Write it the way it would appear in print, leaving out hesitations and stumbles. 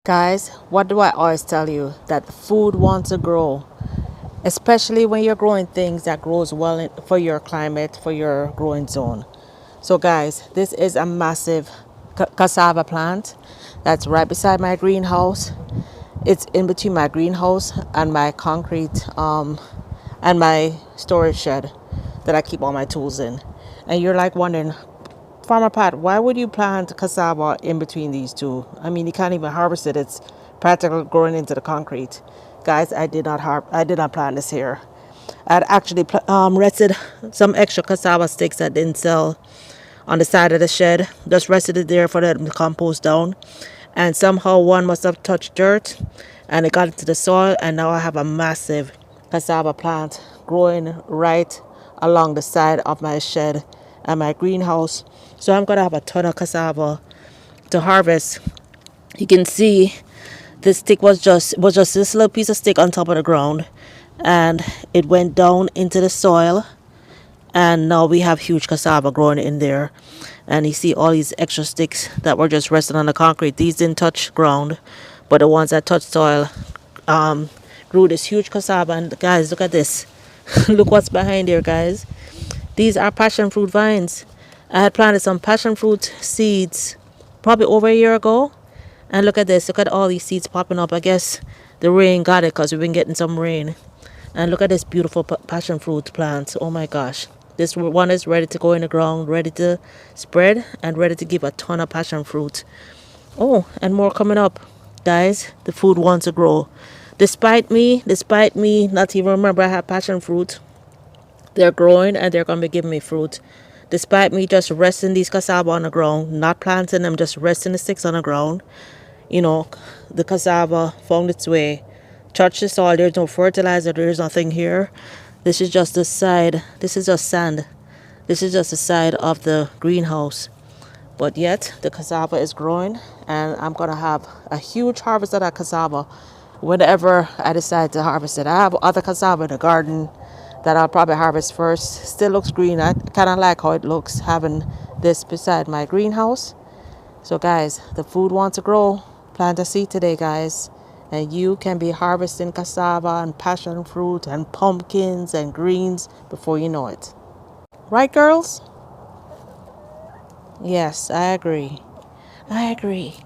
Guys, what do I always tell you? That food wants to grow, especially when you're growing things that grows well for your climate, for your growing zone. So guys, this is a massive cassava plant that's right beside my greenhouse. It's in between my greenhouse and my concrete and my storage shed that I keep all my tools in. And you're like wondering, Farmer Pat, why would you plant cassava in between these two? I mean, you can't even harvest it. It's practically growing into the concrete. Guys, I did not plant this here. I'd actually rested some extra cassava sticks that didn't sell on the side of the shed. Just rested it there for them to compost down. And somehow one must have touched dirt and it got into the soil. And now I have a massive cassava plant growing right along the side of my shed and my greenhouse. So I'm gonna have a ton of cassava to harvest. You can see this stick was just this little piece of stick on top of the ground, and it went down into the soil, and now we have huge cassava growing in there. And you see all these extra sticks that were just resting on the concrete. These didn't touch ground, but the ones that touched soil grew this huge cassava. And guys, look at this. Look what's behind here, guys. These are passion fruit vines. I had planted some passion fruit seeds probably over a year ago. And look at this. Look at all these seeds popping up. I guess the rain got it because we've been getting some rain. And look at this beautiful passion fruit plant. Oh my gosh. This one is ready to go in the ground, ready to spread, and ready to give a ton of passion fruit. Oh, and more coming up. Guys, the food wants to grow. Despite me not even remember I have passion fruit, they're growing and they're going to be giving me fruit. Despite me just resting these cassava on the ground, not planting them, just resting the sticks on the ground, you know, the cassava found its way, touched the soil. There's no fertilizer, there's nothing here. This is just the side, this is just sand. This is just the side of the greenhouse. But yet, the cassava is growing, and I'm going to have a huge harvest of that cassava whenever I decide to harvest it. I have other cassava in the garden that I'll probably harvest first. Still looks green. I kind of like how it looks having this beside my greenhouse. So guys, the food wants to grow. Plant a seed today, guys. And you can be harvesting cassava and passion fruit and pumpkins and greens before you know it. Right, girls? Yes, I agree. I agree.